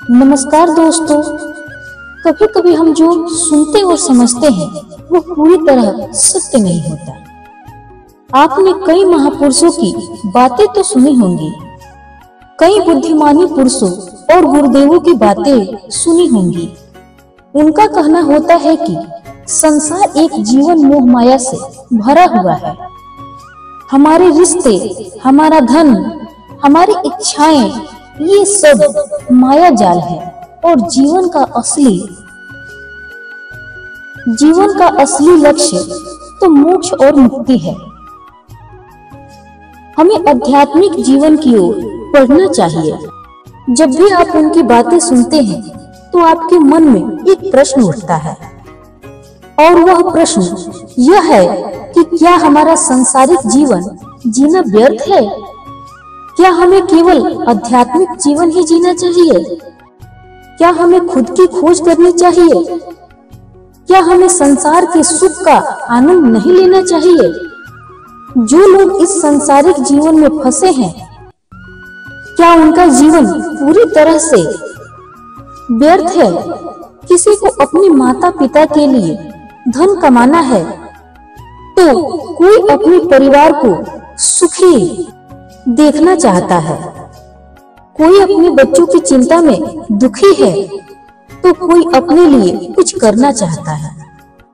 नमस्कार दोस्तों। कभी कभी हम जो सुनते और समझते हैं वो पूरी तरह सत्य नहीं होता। आपने कई महापुरुषों की बातें तो सुनी होंगी, कई बुद्धिमानी पुरुषों और गुरुदेवों की बातें सुनी होंगी। उनका कहना होता है कि संसार एक जीवन मोह माया से भरा हुआ है। हमारे रिश्ते, हमारा धन, हमारी इच्छाएं, ये सब माया जाल है और जीवन का असली लक्ष्य तो मोक्ष और मुक्ति है। हमें आध्यात्मिक जीवन की ओर बढ़ना चाहिए। जब भी आप उनकी बातें सुनते हैं तो आपके मन में एक प्रश्न उठता है, और वह प्रश्न यह है कि क्या हमारा सांसारिक जीवन जीना व्यर्थ है? क्या हमें केवल आध्यात्मिक जीवन ही जीना चाहिए? क्या हमें खुद की खोज करनी चाहिए? क्या हमें संसार के सुख का आनंद नहीं लेना चाहिए? जो लोग इस सांसारिक जीवन में फंसे हैं, क्या उनका जीवन पूरी तरह से व्यर्थ है? किसी को अपने माता पिता के लिए धन कमाना है तो कोई अपने परिवार को सुखी देखना चाहता है, कोई अपने बच्चों की चिंता में दुखी है, तो कोई अपने लिए कुछ करना चाहता है,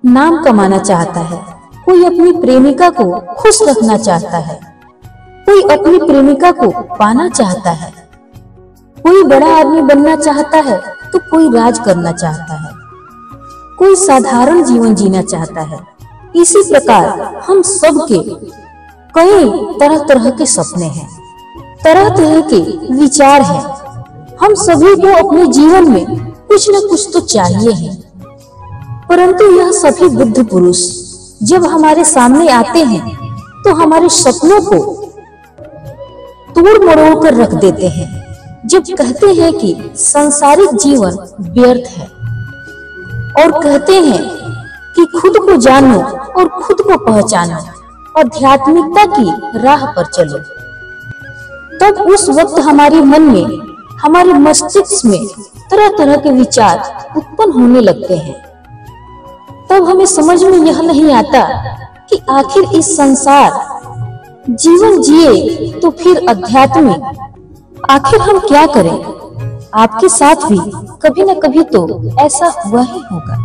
नाम कमाना चाहता है, कोई अपनी प्रेमिका को खुश रखना चाहता है, कोई अपनी प्रेमिका को पाना चाहता है, कोई बड़ा आदमी बनना चाहता है तो कोई राज करना चाहता है, कोई साधारण जीवन जीना चाहता है। इसी प्रकार हम सब के कई तरह तरह के सपने हैं, तरह तरह के विचार हैं। हम सभी को अपने जीवन में कुछ न कुछ तो चाहिए है, परंतु यह सभी बुद्ध पुरुष जब हमारे सामने आते हैं तो हमारे सपनों को तोड़ मरोड़ कर रख देते हैं। जब कहते हैं कि सांसारिक जीवन व्यर्थ है और कहते हैं कि खुद को जानो और खुद को पहचानो, आध्यात्मिकता की राह पर चलो, तब उस वक्त हमारे मन में, हमारे मस्तिष्क में तरह तरह के विचार उत्पन्न होने लगते हैं। तब हमें समझ में यह नहीं आता कि आखिर इस संसार जीवन जिए तो फिर आध्यात्मिक आखिर हम क्या करें? आपके साथ भी कभी न कभी तो ऐसा हुआ ही होगा।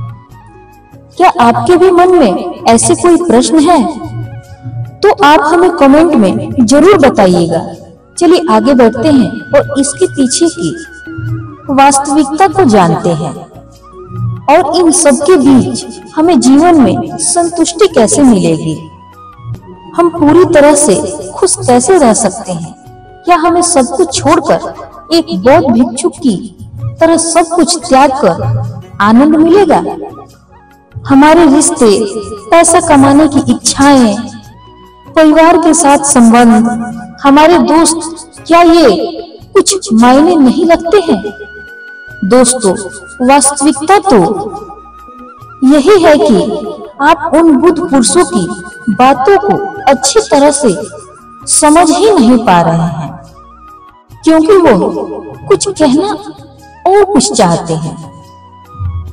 क्या आपके भी मन में ऐसे कोई प्रश्न है? तो आप हमें कमेंट में जरूर बताइएगा। चलिए आगे बढ़ते हैं और इसके पीछे की वास्तविकता को जानते हैं, और इन सब के बीच हमें जीवन में संतुष्टि कैसे मिलेगी, हम पूरी तरह से खुश कैसे रह सकते हैं। क्या हमें सब कुछ छोड़कर एक बौद्ध भिक्षुक की तरह सब कुछ त्याग कर आनंद मिलेगा? हमारे रिश्ते, पैसा कमाने की इच्छाएं, परिवार के साथ संबंध, हमारे दोस्त, क्या ये कुछ मायने नहीं रखते हैं? दोस्तों, वास्तविकता तो यही है कि आप उन बुद्ध पुरुषों की बातों को अच्छी तरह से समझ ही नहीं पा रहे हैं, क्योंकि वो कुछ कहना और कुछ चाहते हैं।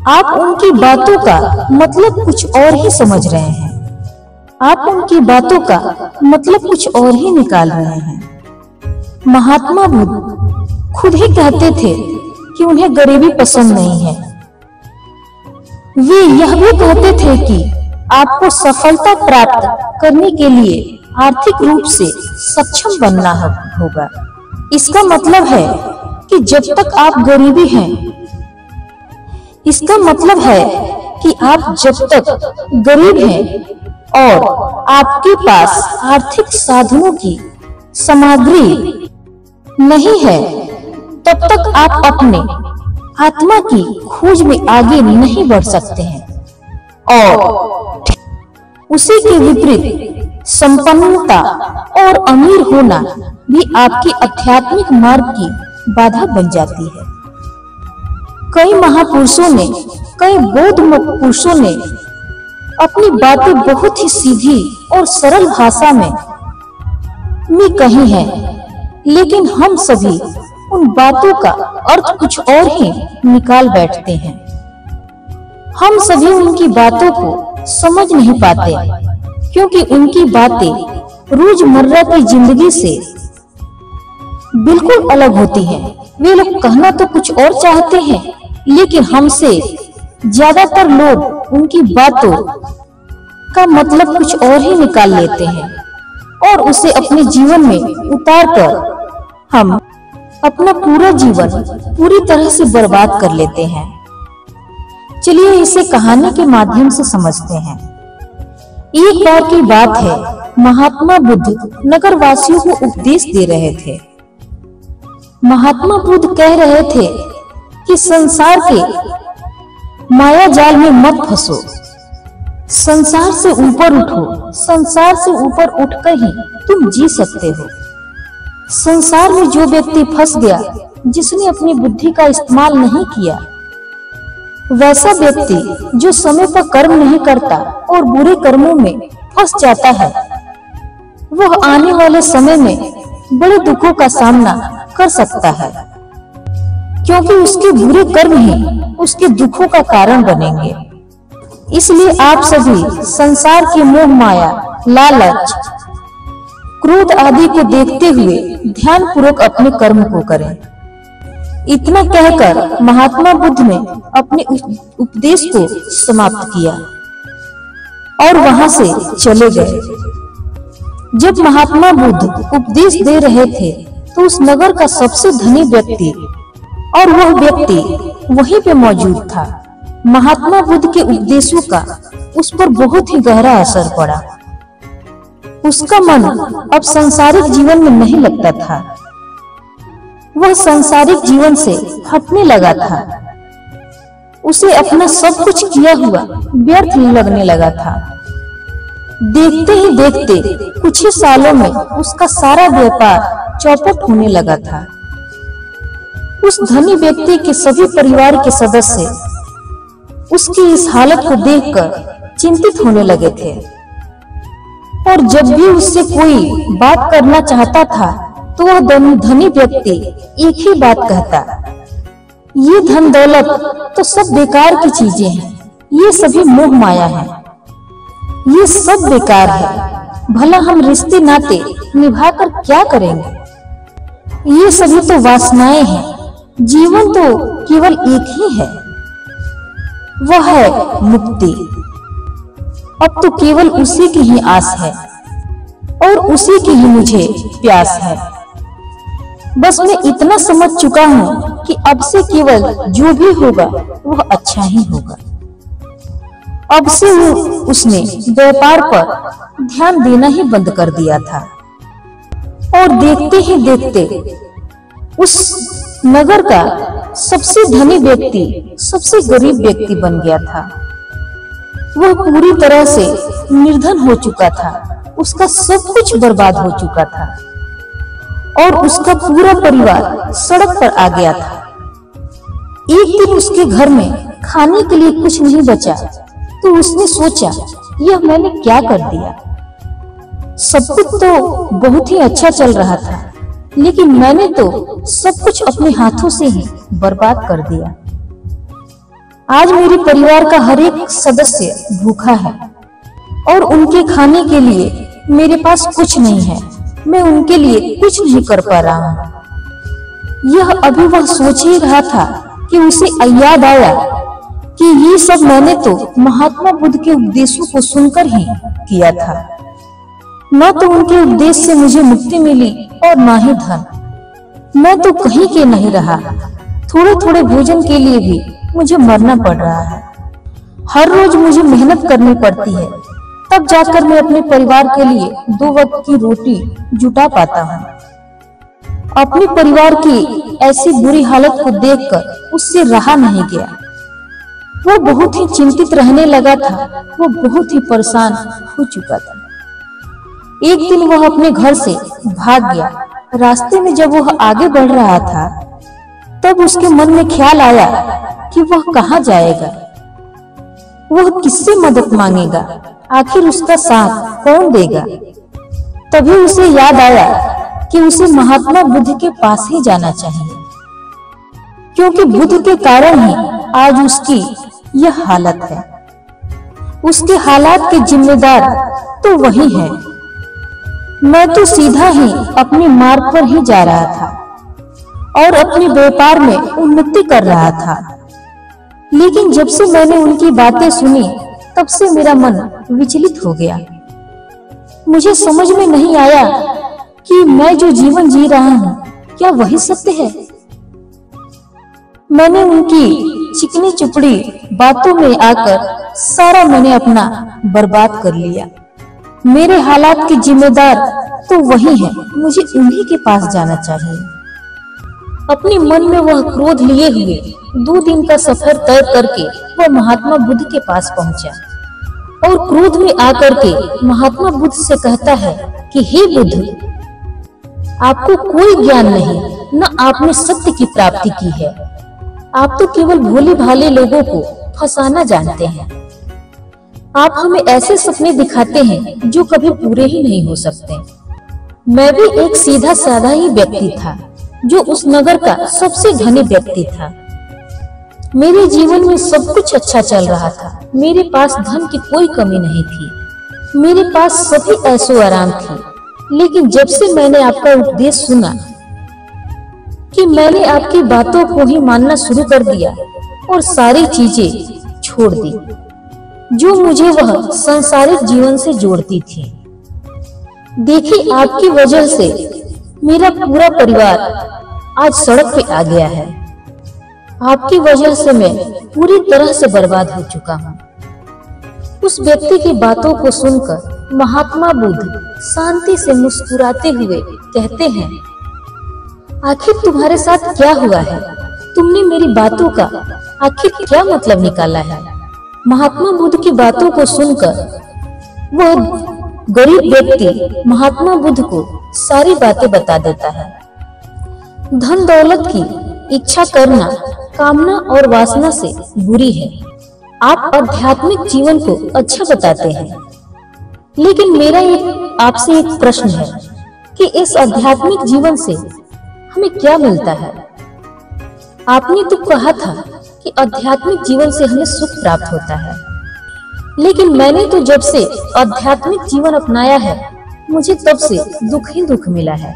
आप उनकी बातों का मतलब कुछ और ही समझ रहे हैं, आप उनकी बातों का मतलब कुछ और ही निकाल रहे हैं। महात्मा बुद्ध खुद ही कहते थे कि उन्हें गरीबी पसंद नहीं है। वे यह भी कहते थे कि आपको सफलता प्राप्त करने के लिए आर्थिक रूप से सक्षम बनना होगा। इसका मतलब है कि जब तक आप गरीबी हैं, इसका मतलब है कि आप जब तक गरीब हैं और आपके पास आर्थिक साधनों की सामग्री नहीं है, तब तक आप अपने आत्मा की खोज में आगे नहीं बढ़ सकते हैं। और उसी के विपरीत संपन्नता और अमीर होना भी आपके आध्यात्मिक मार्ग की बाधा बन जाती है। कई महापुरुषों ने, कई बौद्ध पुरुषों ने अपनी बातें बहुत ही सीधी और सरल भाषा में कही है, लेकिन हम सभी उन बातों का अर्थ कुछ और ही निकाल बैठते हैं। हम सभी उनकी बातों को समझ नहीं पाते, क्योंकि उनकी बातें रोजमर्रा की जिंदगी से बिल्कुल अलग होती हैं। वे लोग कहना तो कुछ और चाहते हैं, लेकिन हमसे ज्यादातर लोग उनकी बातों का मतलब कुछ और ही निकाल लेते हैं और उसे अपने जीवन में उतारकर हम अपना पूरा जीवन पूरी तरह से बर्बाद कर लेते हैं। चलिए इसे कहानी के माध्यम से समझते हैं। एक बार की बात है, महात्मा बुद्ध नगर वासियों को उपदेश दे रहे थे। महात्मा बुद्ध कह रहे थे कि संसार के माया जाल में मत फंसो, संसार से ऊपर उठो, संसार से ऊपर उठकर ही तुम जी सकते हो। संसार में जो व्यक्ति फंस गया, जिसने अपनी बुद्धि का इस्तेमाल नहीं किया, वैसा व्यक्ति जो समय पर कर्म नहीं करता और बुरे कर्मों में फंस जाता है, वह आने वाले समय में बड़े दुखों का सामना कर सकता है, क्योंकि उसके बुरे कर्म ही उसके दुखों का कारण बनेंगे। इसलिए आप सभी संसार की मोह माया, लालच, क्रोध आदि को देखते हुए ध्यान पूर्वक अपने कर्म को करें। इतना कहकर महात्मा बुद्ध ने अपने उपदेश को समाप्त किया और वहां से चले गए। जब महात्मा बुद्ध उपदेश दे रहे थे तो उस नगर का सबसे धनी व्यक्ति और वह व्यक्ति वहीं पे मौजूद था। महात्मा बुद्ध के उपदेशों का उस पर बहुत ही गहरा असर पड़ा। उसका मन अब सांसारिक जीवन में नहीं लगता था, वह सांसारिक जीवन से हटने लगा था। उसे अपना सब कुछ किया हुआ व्यर्थ लगने लगा था। देखते ही देखते कुछ ही सालों में उसका सारा व्यापार चौपट होने लगा था। उस धनी व्यक्ति के सभी परिवार के सदस्य उसकी इस हालत को देखकर चिंतित होने लगे थे और जब भी उससे कोई बात करना चाहता था तो वह धनी व्यक्ति एक ही बात कहता, ये धन दौलत तो सब बेकार की चीजें हैं, ये सभी मोह माया है, ये सब बेकार है, भला हम रिश्ते नाते निभाकर क्या करेंगे, ये सभी तो वासनाएं हैं, जीवन तो केवल एक ही है, वह है मुक्ति। अब तो केवल उसी की ही आस है और उसी की ही मुझे प्यास है। बस मैं इतना समझ चुका हूँ कि अब से केवल जो भी होगा वह अच्छा ही होगा। अब से उसने व्यापार पर ध्यान देना ही बंद कर दिया था और देखते ही देखते उस नगर का सबसे धनी व्यक्ति सबसे गरीब व्यक्ति बन गया था। वह पूरी तरह से निर्धन हो चुका था, उसका सब कुछ बर्बाद हो चुका था और उसका पूरा परिवार सड़क पर आ गया था। एक दिन उसके घर में खाने के लिए कुछ नहीं बचा तो उसने सोचा, यह मैंने क्या कर दिया। सब कुछ तो बहुत ही अच्छा चल रहा था, लेकिन मैंने तो सब कुछ अपने हाथों से ही बर्बाद कर दिया। आज मेरे परिवार का हर एक सदस्य भूखा है और उनके खाने के लिए मेरे पास कुछ नहीं है, मैं उनके लिए कुछ नहीं कर पा रहा हूँ। यह अभी वह सोच ही रहा था कि उसे याद आया कि ये सब मैंने तो महात्मा बुद्ध के उपदेशों को सुनकर ही किया था। न तो उनके उपदेश से मुझे मुक्ति मिली और न ही धन। मैं तो कहीं के नहीं रहा, थोड़े थोड़े भोजन के लिए भी मुझे मरना पड़ रहा है। हर रोज मुझे मेहनत करनी पड़ती है, तब जाकर मैं अपने परिवार के लिए 2 वक्त की रोटी जुटा पाता हूँ। अपने परिवार की ऐसी बुरी हालत को देखकर उससे रहा नहीं गया। वो बहुत ही चिंतित रहने लगा था, वो बहुत ही परेशान हो चुका था। एक दिन वह अपने घर से भाग गया। रास्ते में जब वह आगे बढ़ रहा था तब उसके मन में ख्याल आया कि वह कहाँ जाएगा, वह किससे मदद मांगेगा, आखिर उसका साथ कौन देगा। तभी उसे याद आया कि उसे महात्मा बुद्ध के पास ही जाना चाहिए। क्योंकि बुद्ध के कारण ही आज उसकी यह हालत है। उसके हालात के जिम्मेदार तो वही है। मैं तो सीधा ही अपने मार्ग पर ही जा रहा था और अपने व्यापार में उन्नति कर रहा था, लेकिन जब से मैंने उनकी बातें सुनी तब से मेरा मन विचलित हो गया। मुझे समझ में नहीं आया कि मैं जो जीवन जी रहा हूँ क्या वही सत्य है। मैंने उनकी चिकनी चुपड़ी बातों में आकर सारा मैंने अपना बर्बाद कर लिया। मेरे हालात के जिम्मेदार तो वही है, मुझे उन्हीं के पास जाना चाहिए। अपने मन में वह क्रोध लिए हुए 2 दिन का सफर तय करके वह महात्मा बुद्ध के पास पहुंचा और क्रोध में आकर के महात्मा बुद्ध से कहता है कि हे बुद्ध, आपको कोई ज्ञान नहीं, न आपने सत्य की प्राप्ति की है। आप तो केवल भोले भाले लोगों को फंसाना जानते हैं। आप हमें ऐसे सपने दिखाते हैं जो कभी पूरे ही नहीं हो सकते। मैं भी एक सीधा साधा ही व्यक्ति था जो उस नगर का सबसे धनी व्यक्ति था। मेरे जीवन में सब कुछ अच्छा चल रहा था। मेरे पास धन की कोई कमी नहीं थी। मेरे पास सभी ऐशो आराम थी। लेकिन जब से मैंने आपका उपदेश सुना कि मैंने आपकी बातों को ही मानना शुरू कर दिया और सारी चीजें छोड़ दी जो मुझे वह सांसारिक जीवन से जोड़ती थी। देखिए, आपकी वजह से मेरा पूरा परिवार आज सड़क पे आ गया है। आपकी वजह से मैं पूरी तरह से बर्बाद हो चुका हूँ। उस व्यक्ति की बातों को सुनकर महात्मा बुद्ध शांति से मुस्कुराते हुए कहते हैं, आखिर तुम्हारे साथ क्या हुआ है? तुमने मेरी बातों का आखिर क्या मतलब निकाला है? महात्मा बुद्ध की बातों को सुनकर वह गरीब व्यक्ति महात्मा बुद्ध को सारी बातें बता देता है। धन दौलत की इच्छा करना कामना और वासना से बुरी है। आप आध्यात्मिक जीवन को अच्छा बताते हैं, लेकिन मेरा आपसे एक प्रश्न है कि इस आध्यात्मिक जीवन से हमें क्या मिलता है? आपने तो कहा था कि आध्यात्मिक जीवन से हमें सुख प्राप्त होता है, लेकिन मैंने तो जब से आध्यात्मिक जीवन अपनाया है मुझे तब से दुख ही दुख मिला है।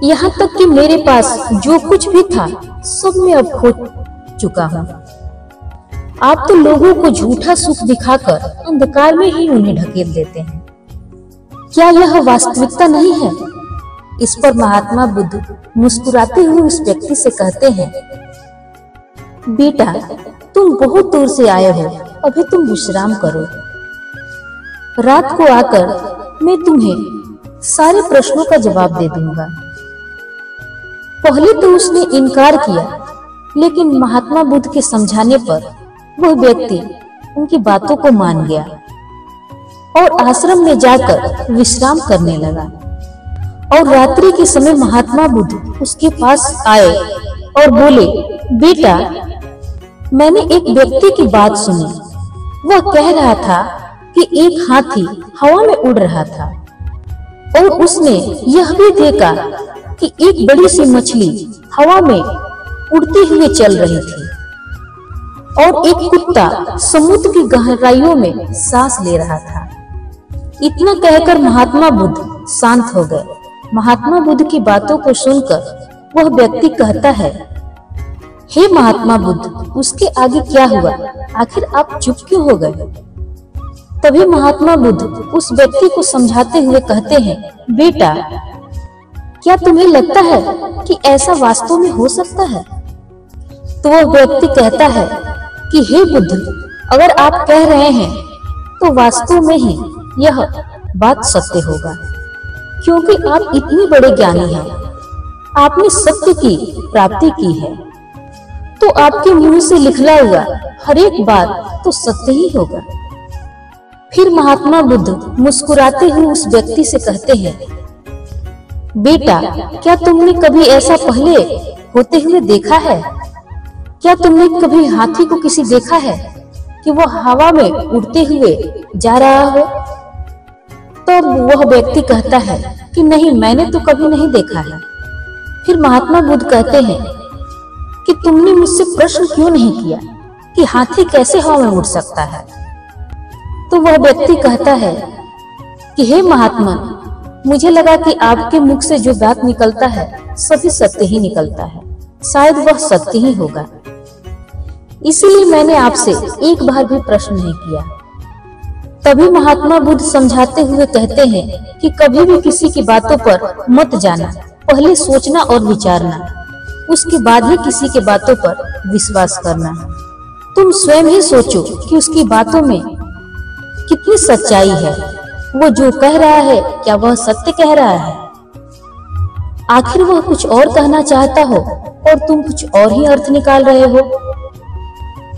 यहाँ तक कि मेरे पास जो कुछ भी था सब मैं अब खो चुका हूँ। आप तो लोगों को झूठा सुख दिखाकर अंधकार में ही उन्हें ढकेल देते हैं। क्या यह वास्तविकता नहीं है? इस पर महात्मा बुद्ध मुस्कुराते हुए उस व्यक्ति से कहते हैं, बेटा, तुम बहुत दूर से आए हो, अभी तुम विश्राम करो। रात को आकर मैं तुम्हें सारे प्रश्नों का जवाब दे दूंगा। पहले तो उसने इनकार किया, लेकिन महात्मा बुद्ध के समझाने पर वह व्यक्ति उनकी बातों को मान गया और आश्रम में जाकर विश्राम करने लगा। और रात्रि के समय महात्मा बुद्ध उसके पास आए और बोले, बेटा, मैंने एक व्यक्ति की बात सुनी। वह कह रहा था कि एक हाथी हवा में उड़ रहा था और उसने यह भी देखा कि एक बड़ी सी मछली हवा में उड़ती हुई चल रही थी और एक कुत्ता समुद्र की गहराइयों में सांस ले रहा था। इतना कहकर महात्मा बुद्ध शांत हो गए। महात्मा बुद्ध की बातों को सुनकर वह व्यक्ति कहता है, हे महात्मा बुद्ध, उसके आगे क्या हुआ? आखिर आप चुप क्यों हो गए? तभी महात्मा बुद्ध उस व्यक्ति को समझाते हुए कहते हैं, बेटा, क्या तुम्हें लगता है कि ऐसा वास्तव में हो सकता है? तो वह व्यक्ति कहता है कि हे बुद्ध, अगर आप कह रहे हैं तो वास्तव में ही यह बात सत्य होगा, क्योंकि आप इतने बड़े ज्ञानी हैं। आपने सत्य की प्राप्ति की है, तो आपके मुंह से निकला हुआ हर एक बात तो सत्य ही होगा। फिर महात्मा बुद्ध मुस्कुराते हुए उस व्यक्ति से कहते हैं, बेटा, क्या तुमने कभी ऐसा पहले होते हुए देखा है? क्या तुमने कभी हाथी को किसी देखा है कि वह हवा में उड़ते हुए जा रहा हो? तब वह व्यक्ति कहता है कि नहीं, मैंने तो कभी नहीं देखा है। फिर महात्मा बुद्ध कहते हैं, कि तुमने मुझसे प्रश्न क्यों नहीं किया कि हाथी कैसे हवा में उड़ सकता है। तो वह व्यक्ति कहता है कि हे महात्मा, मुझे लगा कि आपके मुख से जो बात निकलता है सभी सत्य ही निकलता है, शायद वह सत्य ही होगा, इसीलिए मैंने आपसे एक बार भी प्रश्न नहीं किया। तभी महात्मा बुद्ध समझाते हुए कहते हैं कि कभी भी किसी की बातों पर मत जाना, पहले सोचना और विचारना, उसके बाद ही किसी के बातों पर विश्वास करना। तुम स्वयं ही सोचो कि उसकी बातों में कितनी सच्चाई है, वो जो कह रहा है क्या वह सत्य कह रहा है? आखिर वह कुछ और कहना चाहता हो और तुम कुछ और ही अर्थ निकाल रहे हो।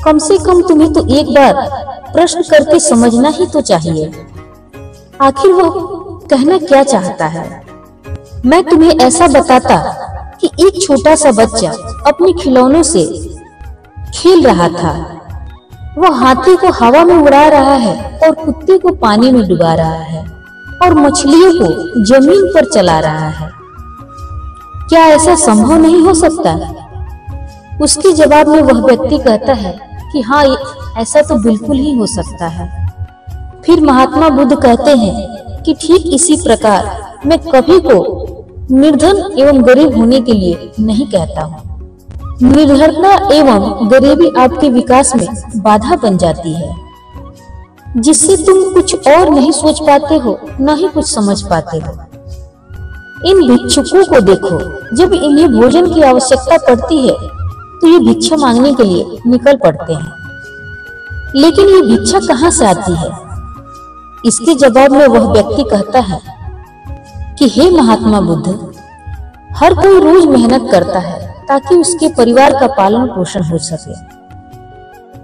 कम से कम तुम्हें तो एक बार प्रश्न करके समझना ही तो चाहिए, आखिर वह कहना क्या चाहता है। मैं तुम्हें ऐसा बताता कि एक छोटा सा बच्चा अपने खिलौनों से खेल रहा था, वह हाथी को हवा में उड़ा रहा है और कुत्ते को पानी में डुबा रहा है और मछलियों को जमीन पर चला रहा है। क्या ऐसा संभव नहीं हो सकता? उसके जवाब में वह व्यक्ति कहता है कि हाँ, ऐसा तो बिल्कुल ही हो सकता है। फिर महात्मा बुद्ध कहते हैं कि ठीक इसी प्रकार मैं कभी को निर्धन एवं गरीब होने के लिए नहीं कहता हूँ। निर्धनता एवं गरीबी आपके विकास में बाधा बन जाती है, जिससे तुम कुछ और नहीं सोच पाते हो, न ही कुछ समझ पाते हो। इन भिक्षुकों को देखो, जब इन्हें भोजन की आवश्यकता पड़ती है तो ये भिक्षा मांगने के लिए निकल पड़ते हैं, लेकिन ये भिक्षा कहाँ से आती है? इसके जवाब में वह व्यक्ति कहता है कि हे महात्मा बुद्ध, हर कोई रोज मेहनत करता है ताकि उसके परिवार का पालन पोषण हो सके,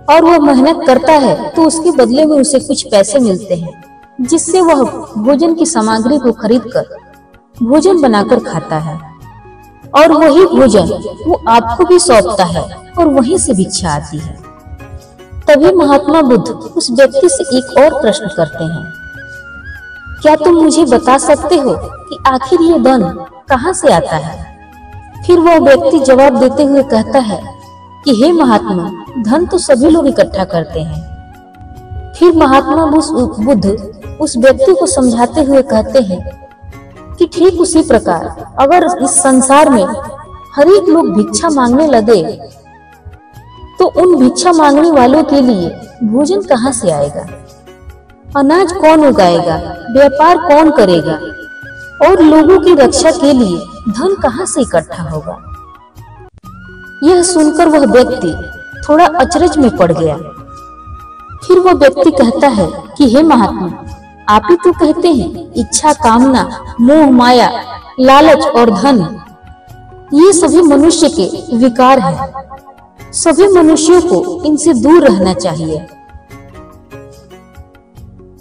और वह मेहनत करता है तो उसके बदले में उसे कुछ पैसे मिलते हैं, जिससे वह भोजन की सामग्री को खरीदकर भोजन बनाकर खाता है, और वही भोजन वो आपको भी सौंपता है और वहीं से भिक्षा आती है। तभी महात्मा बुद्ध उस व्यक्ति से एक और प्रश्न करते हैं, क्या तुम मुझे बता सकते हो कि आखिर ये धन कहाँ से आता है? फिर वह व्यक्ति जवाब देते हुए कहता है कि हे महात्मा, धन तो सभी लोग इकट्ठा करते हैं। फिर महात्मा बुद्ध उस व्यक्ति को समझाते हुए कहते हैं कि ठीक उसी प्रकार अगर इस संसार में हर एक लोग भिक्षा मांगने लगे तो उन भिक्षा मांगने वालों के लिए भोजन कहाँ से आएगा? अनाज कौन उगाएगा? व्यापार कौन करेगा? और लोगों की रक्षा के लिए धन कहाँ से इकट्ठा होगा? यह सुनकर वह व्यक्ति थोड़ा अचरज में पड़ गया। फिर वह व्यक्ति कहता है कि हे महात्मा, आप ही तो कहते हैं इच्छा, कामना, मोह, माया, लालच और धन ये सभी मनुष्य के विकार हैं। सभी मनुष्यों को इनसे दूर रहना चाहिए।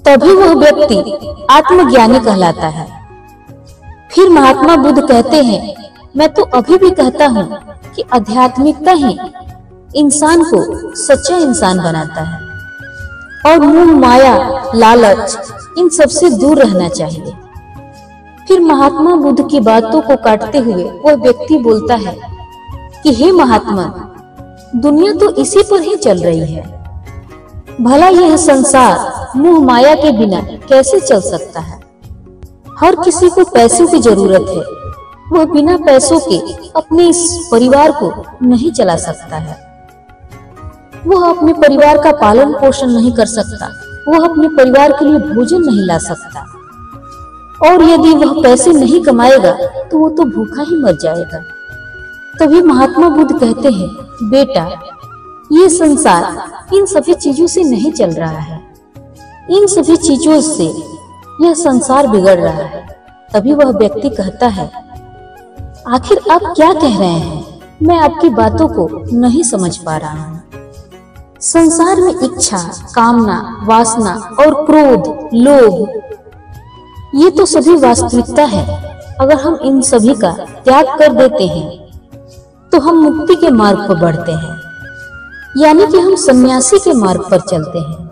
तभी वह व्यक्ति आत्मज्ञानी कहलाता है। फिर महात्मा बुद्ध कहते हैं, मैं तो अभी भी कहता हूँ कि आध्यात्मिकता ही इंसान को सच्चा इंसान बनाता है, और मोह, माया, लालच इन सबसे दूर रहना चाहिए। फिर महात्मा बुद्ध की बातों को काटते हुए वह व्यक्ति बोलता है कि हे महात्मा, दुनिया तो इसी पर ही चल रही है। भला यह संसार मोह माया के बिना कैसे चल सकता है? हर किसी को पैसों की जरूरत है, वह बिना पैसों के अपने इस परिवार को नहीं चला सकता है। वह अपने परिवार का पालन पोषण नहीं कर सकता, वह अपने परिवार के लिए भोजन नहीं ला सकता, और यदि वह पैसे नहीं कमाएगा तो वो तो भूखा ही मर जाएगा। तभी महात्मा बुद्ध कहते हैं, बेटा, ये संसार इन सभी चीजों से नहीं चल रहा है, इन सभी चीजों से यह संसार बिगड़ रहा है। तभी वह व्यक्ति कहता है, आखिर आप क्या कह रहे हैं? मैं आपकी बातों को नहीं समझ पा रहा हूँ। संसार में इच्छा, कामना, वासना और क्रोध, लोभ ये तो सभी वास्तविकता है। अगर हम इन सभी का त्याग कर देते हैं तो हम मुक्ति के मार्ग पर बढ़ते हैं, यानी कि हम सन्यासी के मार्ग पर चलते हैं।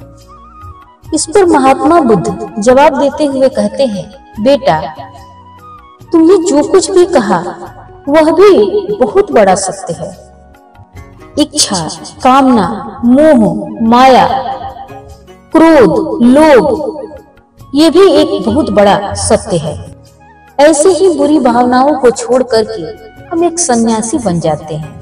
इस पर महात्मा बुद्ध जवाब देते हुए कहते हैं, बेटा, तुमने जो कुछ भी कहा वह भी बहुत बड़ा सत्य है। इच्छा, कामना, मोह, माया, क्रोध, लोभ, ये भी एक बहुत बड़ा सत्य है। ऐसे ही बुरी भावनाओं को छोड़ करके हम एक सन्यासी बन जाते हैं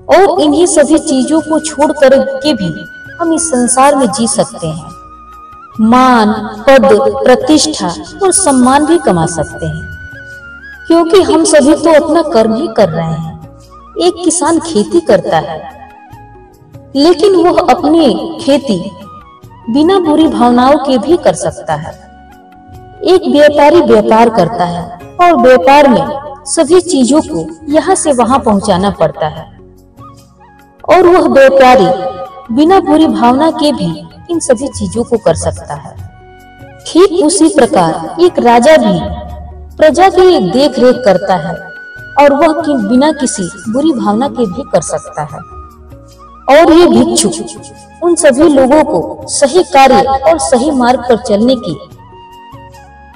और इन्हीं सभी चीजों को छोड़ कर के भी हम इस संसार में जी सकते हैं। मान, पद, प्रतिष्ठा और सम्मान भी कमा सकते हैं, क्योंकि हम सभी तो अपना कर्म ही कर रहे हैं। एक किसान खेती करता है, लेकिन वह अपनी खेती बिना बुरी भावनाओं के भी कर सकता है। एक व्यापारी व्यापार करता है और व्यापार में सभी चीजों को यहाँ से वहां पहुंचाना पड़ता है, और वह व्यापारी बिना बुरी भावना के भी इन सभी चीजों को कर सकता है। ठीक उसी प्रकार एक राजा भी प्रजा की देख रेख करता है और वह बिना किसी बुरी भावना के भी कर सकता है। और ये भिक्षुक उन सभी लोगों को सही कार्य और सही मार्ग पर चलने की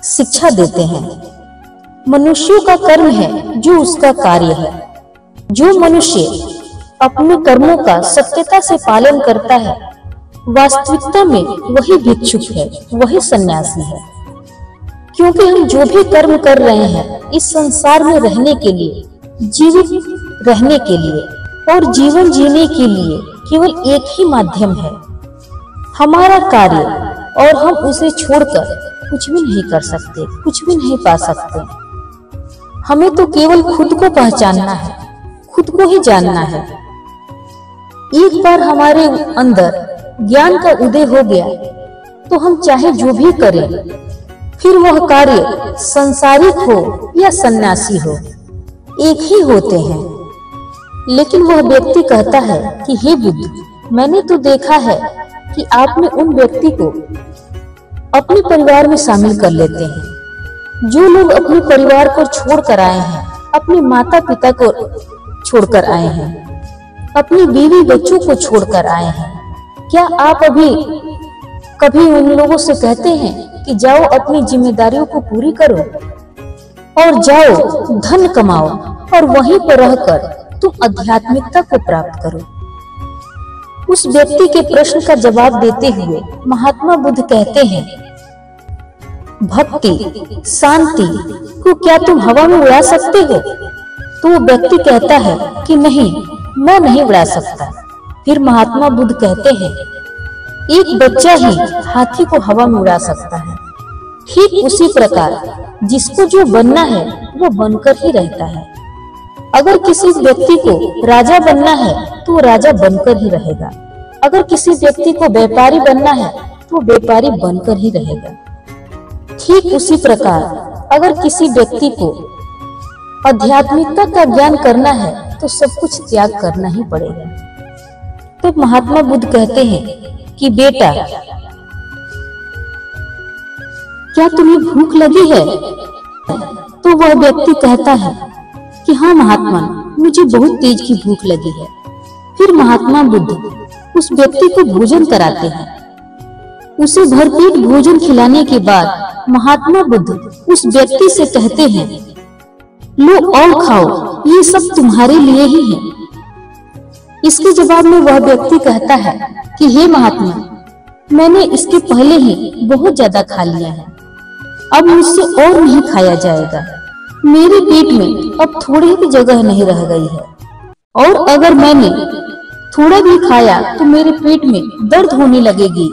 शिक्षा देते हैं। मनुष्यों का कर्म है जो उसका कार्य है। जो मनुष्य अपने कर्मों का सत्यता से पालन करता है, वास्तविकता में वही भिक्षुक है, वही सन्यासी है। क्योंकि हम जो भी कर्म कर रहे हैं इस संसार में रहने के लिए, जीवित रहने के लिए और जीवन जीने के लिए केवल एक ही माध्यम है, हमारा कार्य, और हम उसे छोड़कर कुछ भी नहीं कर सकते, कुछ भी नहीं पा सकते। हमें तो केवल खुद को पहचानना है, खुद को ही जानना है। एक बार हमारे अंदर ज्ञान का उदय हो गया तो हम चाहे जो भी करें, फिर वह कार्य संसारिक हो या सन्यासी हो, एक ही होते हैं। लेकिन वह व्यक्ति कहता है कि हे बुद्ध, मैंने तो देखा है कि आपने उन व्यक्ति को अपने परिवार में शामिल कर लेते हैं। जो लोग अपने परिवार को छोड़कर आए हैं, अपने माता पिता को छोड़कर आए हैं, अपनी बीवी बच्चों को छोड़कर आए हैं, क्या आप अभी कभी उन लोगों से कहते हैं कि जाओ अपनी जिम्मेदारियों को पूरी करो और जाओ धन कमाओ और वहीं पर रहकर तुम आध्यात्मिकता को प्राप्त करो? उस व्यक्ति के प्रश्न का जवाब देते हुए महात्मा बुद्ध कहते हैं, भक्ति, शांति को क्या तुम हवा में उड़ा सकते हो? तो वो व्यक्ति कहता है कि नहीं, मैं नहीं उड़ा सकता। फिर महात्मा बुद्ध कहते हैं, एक बच्चा ही हाथी को हवा में उड़ा सकता है। ठीक उसी प्रकार जिसको जो बनना है वो बनकर ही रहता है। अगर किसी व्यक्ति को राजा बनना है तो वो राजा बनकर ही रहेगा। अगर किसी व्यक्ति को व्यापारी बनना है तो व्यापारी बनकर ही रहेगा। ठीक उसी प्रकार अगर किसी व्यक्ति को आध्यात्मिकता का ज्ञान करना है तो सब कुछ त्याग करना ही पड़ेगा। तो महात्मा बुद्ध कहते हैं कि बेटा, क्या तुम्हें भूख लगी है? तो वह व्यक्ति कहता है कि हाँ महात्मा, मुझे बहुत तेज की भूख लगी है। फिर महात्मा बुद्ध उस व्यक्ति को भोजन कराते हैं। उसे भरपेट भोजन खिलाने के बाद महात्मा बुद्ध उस व्यक्ति से कहते हैं, लो और खाओ, ये सब तुम्हारे लिए ही है। इसके जवाब में वह व्यक्ति कहता है कि हे महात्मा, मैंने इसके पहले ही बहुत ज्यादा खा लिया है, अब मुझसे और नहीं खाया जाएगा। मेरे पेट में अब थोड़ी भी जगह नहीं रह गई है, और अगर मैंने थोड़ा भी खाया तो मेरे पेट में दर्द होने लगेगी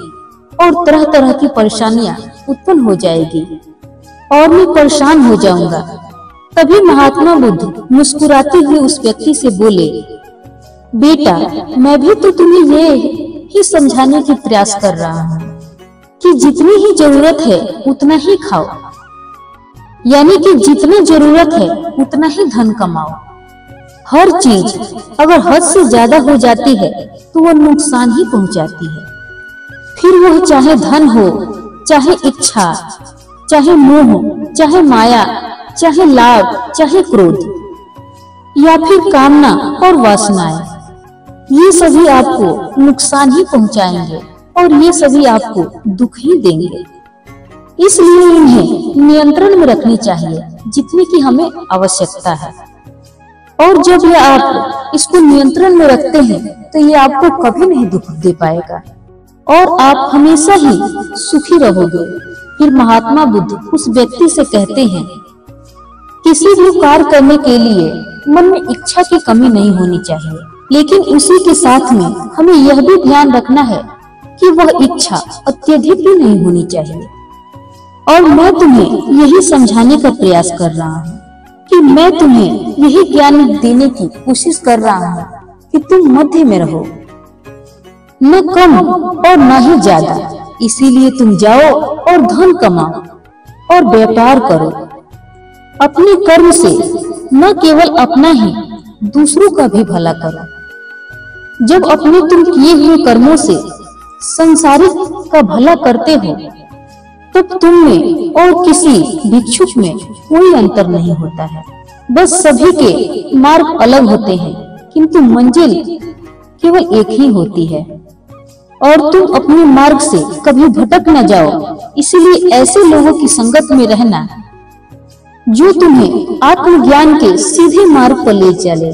और तरह तरह की परेशानियां उत्पन्न हो जाएगी और मैं परेशान हो जाऊंगा। तभी महात्मा बुद्ध मुस्कुराते हुए उस व्यक्ति से बोले, बेटा, मैं भी तो तुम्हें ये ही समझाने की प्रयास कर रहा हूँ कि जितनी ही जरूरत है उतना ही खाओ, यानी कि जितना जरूरत है उतना ही धन कमाओ। हर चीज अगर हद से ज्यादा हो जाती है तो वह नुकसान ही पहुंचाती है। फिर वह चाहे धन हो, चाहे इच्छा, चाहे मोह, चाहे माया, चाहे लाभ, चाहे क्रोध, या फिर कामना और वासनाएं, ये सभी आपको नुकसान ही पहुंचाएंगे और ये सभी आपको दुख ही देंगे। इसलिए इन्हें नियंत्रण में रखनी चाहिए जितनी की हमें आवश्यकता है। और जब ये आप इसको नियंत्रण में रखते हैं तो ये आपको कभी नहीं दुख दे पाएगा और आप हमेशा ही सुखी रहोगे। फिर महात्मा बुद्ध उस व्यक्ति से कहते हैं, किसी भी कार्य करने के लिए मन में इच्छा की कमी नहीं होनी चाहिए, लेकिन उसी के साथ में हमें यह भी ध्यान रखना है कि वह इच्छा अत्यधिक भी नहीं होनी चाहिए। और मैं तुम्हें यही समझाने का प्रयास कर रहा हूँ कि मैं तुम्हें यही ज्ञान देने की कोशिश कर रहा हूँ कि तुम मध्य में रहो, न कम और न ही ज्यादा। इसीलिए तुम जाओ और धन कमाओ और व्यापार करो। अपने कर्म से न केवल अपना ही दूसरों का भी भला करो। जब अपने तुम किए हुए कर्मों से संसारिक का भला करते हो तब तुम में और किसी भिक्षुक में कोई अंतर नहीं होता है। बस सभी के मार्ग अलग होते हैं किंतु मंजिल केवल एक ही होती है और तुम अपने मार्ग से कभी भटक न जाओ। इसलिए ऐसे लोगों की संगत में रहना जो तुम्हें आत्मज्ञान के सीधे मार्ग पर ले चले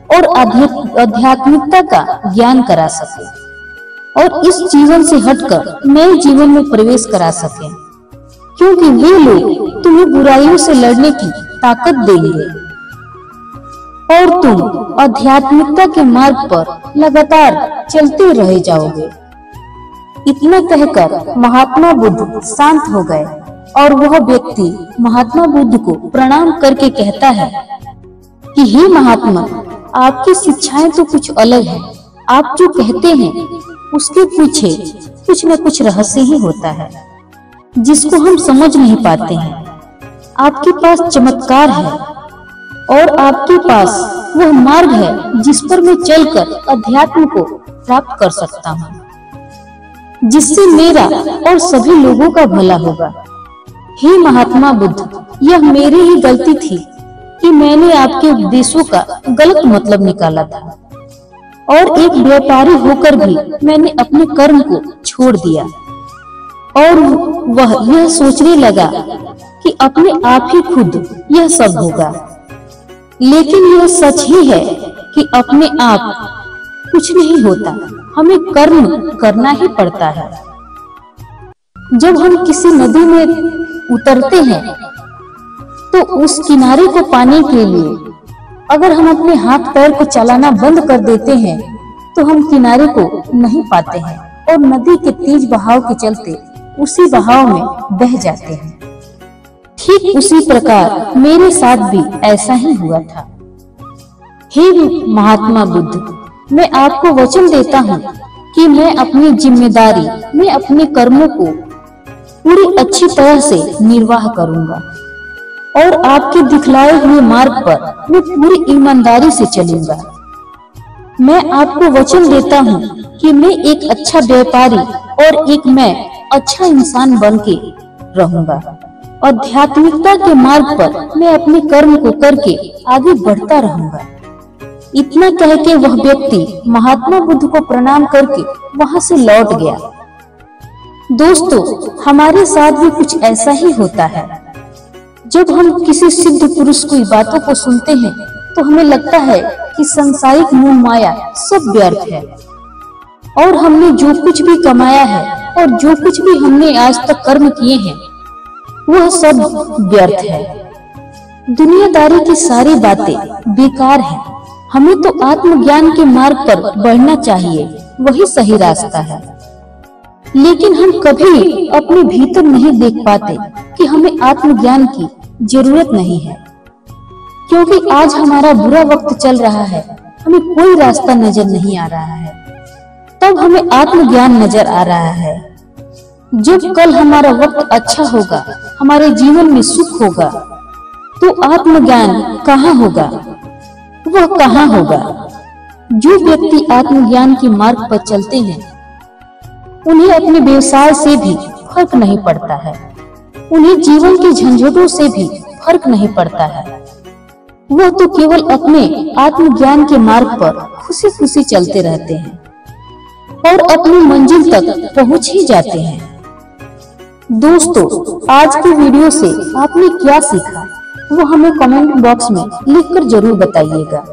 और आध्यात्मिकता का ज्ञान करा सके और इस जीवन से हटकर नए जीवन में प्रवेश करा सके, क्योंकि वे लोग तुम्हें बुराइयों से लड़ने की ताकत देंगे और तुम आध्यात्मिकता के मार्ग पर लगातार चलते रह जाओगे। इतना कहकर महात्मा बुद्ध शांत हो गए और वह व्यक्ति महात्मा बुद्ध को प्रणाम करके कहता है कि हे महात्मा, आपकी शिक्षाएं तो कुछ अलग है। आप जो कहते हैं उसके पीछे कुछ न कुछ रहस्य ही होता है जिसको हम समझ नहीं पाते हैं। आपके पास चमत्कार है और आपके पास वह मार्ग है जिस पर मैं चलकर अध्यात्म को प्राप्त कर सकता हूँ, जिससे मेरा और सभी लोगों का भला होगा। हे महात्मा बुद्ध, यह मेरी ही गलती थी कि मैंने आपके उपदेशों का गलत मतलब निकाला था और एक व्यापारी होकर भी मैंने अपने कर्म को छोड़ दिया और वह यह सोचने लगा कि अपने आप ही खुद यह सब होगा। लेकिन यह सच ही है कि अपने आप कुछ नहीं होता, हमें कर्म करना ही पड़ता है। जब हम किसी नदी में उतरते हैं तो उस किनारे को पाने के लिए अगर हम अपने हाथ पैर को चलाना बंद कर देते हैं तो हम किनारे को नहीं पाते हैं और नदी के तेज बहाव के चलते उसी बहाव में बह जाते हैं। ठीक उसी प्रकार मेरे साथ भी ऐसा ही हुआ था। हे महात्मा बुद्ध, मैं आपको वचन देता हूँ कि मैं अपनी जिम्मेदारी में अपने कर्मों को पूरी अच्छी तरह से निर्वाह करूंगा और आपके दिखलाए हुए मार्ग पर मैं पूरी ईमानदारी से चलूंगा। मैं आपको वचन देता हूँ कि मैं एक अच्छा व्यापारी और एक मैं अच्छा इंसान बन के रहूंगा। आध्यात्मिकता के मार्ग पर मैं अपने कर्म को करके आगे बढ़ता रहूंगा। इतना कह के वह व्यक्ति महात्मा बुद्ध को प्रणाम करके वहां से लौट गया। दोस्तों, हमारे साथ भी कुछ ऐसा ही होता है। जब हम किसी सिद्ध पुरुष की बातों को सुनते हैं तो हमें लगता है कि संसारिक मोह माया सब व्यर्थ है और हमने जो कुछ भी कमाया है और जो कुछ भी हमने आज तक कर्म किए हैं वह सब व्यर्थ है। दुनियादारी की सारी बातें बेकार हैं। हमें तो आत्मज्ञान के मार्ग पर बढ़ना चाहिए, वही सही रास्ता है। लेकिन हम कभी अपने भीतर नहीं देख पाते कि हमें आत्मज्ञान की जरूरत नहीं है, क्योंकि आज हमारा बुरा वक्त चल रहा है, हमें कोई रास्ता नजर नहीं आ रहा है। तब हमें आत्मज्ञान नजर आ रहा है। जब कल हमारा वक्त अच्छा होगा, हमारे जीवन में सुख होगा, तो आत्मज्ञान कहाँ होगा? वह कहाँ होगा? जो व्यक्ति आत्मज्ञान के मार्ग पर चलते हैं उन्हें अपने व्यवसाय से भी फर्क नहीं पड़ता है, उन्हें जीवन के झंझटों से भी फर्क नहीं पड़ता है। वह तो केवल अपने आत्मज्ञान के मार्ग पर खुशी खुशी चलते रहते हैं और अपनी मंजिल तक पहुंच ही जाते हैं। दोस्तों, आज की वीडियो से आपने क्या सीखा वो हमें कमेंट बॉक्स में लिखकर जरूर बताइएगा।